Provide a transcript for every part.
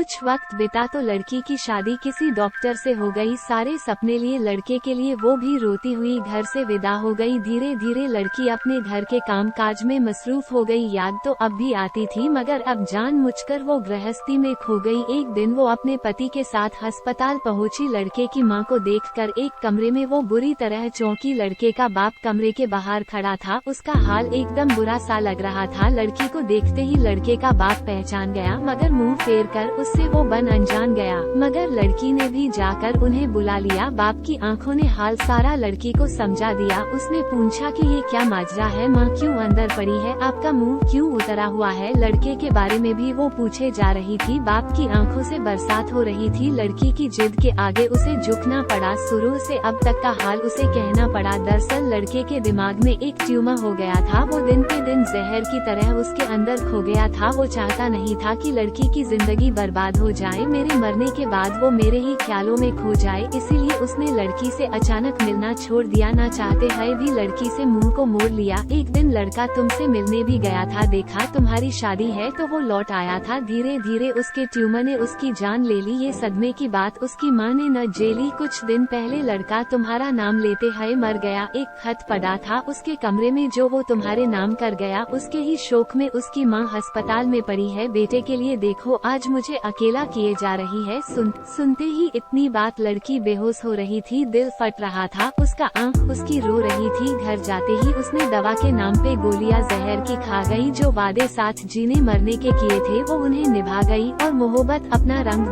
कुछ वक्त बिता तो लड़की की शादी किसी डॉक्टर से हो गई। सारे सपने लिए लड़के के लिए वो भी रोती हुई घर से विदा हो गई। धीरे धीरे लड़की अपने घर के काम काज में मसरूफ हो गई। याद तो अब भी आती थी मगर अब जानबूझकर वो गृहस्थी में खो गई। एक दिन वो अपने पति के साथ अस्पताल पहुंची। लड़के की मां को देखकर एक कमरे में वो बुरी तरह चौंकी। लड़के का बाप कमरे के बाहर खड़ा था, उसका हाल एकदम बुरा सा लग रहा था। लड़की को देखते ही लड़के का बाप पहचान गया मगर मुंह फेर कर उससे वो बन अनजान गया। मगर लड़की ने भी जाकर उन्हें बुला लिया। बाप की आंखों ने हाल सारा लड़की को समझा दिया। उसने पूछा कि ये क्या माजरा है, माँ क्यों अंदर पड़ी है, आपका मुंह क्यों उतरा हुआ है। लड़के के बारे में भी वो पूछे जा रही थी। बाप की आंखों से बरसात हो रही थी। लड़की की जिद के आगे उसे झुकना पड़ा। शुरू से अब तक का हाल उसे कहना पड़ा। दरअसल लड़के के दिमाग में एक ट्यूमर हो गया था। वो दिन पे दिन जहर की तरह उसके अंदर खो गया था। वो चाहता नहीं था कि लड़की की जिंदगी बर्बाद हो जाए, मेरे मरने के बाद वो मेरे ही ख्यालों में खो जाए। इसीलिए उसने लड़की से अचानक मिलना छोड़ दिया। ना चाहते हुए भी लड़की से मुंह को मोड़ लिया। एक दिन लड़का तुमसे मिलने भी गया था, देखा तुम्हारी शादी है तो वो लौट आया था। धीरे धीरे उसके ट्यूमर ने उसकी जान ले ली। ये सदमे की बात उसकी माँ ने न झेली। कुछ दिन पहले लड़का तुम्हारा नाम लेते हुए मर गया। एक खत पड़ा था उसके कमरे में जो वो तुम्हारे नाम कर गया। उसके ही शोक में उसकी माँ अस्पताल में पड़ी है। बेटे के लिए देखो आज मुझे अकेला किए जा रही है। सुनते ही इतनी बात लड़की बेहोश हो रही थी, दिल फट रहा था, उसका आंख उसकी रो रही थी। घर जाते ही उसने दवा के नाम पे गोलियां जहर की खा गई। जो वादे साथ जीने मरने के किए थे वो उन्हें निभा गई और मोहब्बत अपना रंग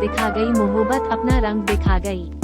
दिखा गई।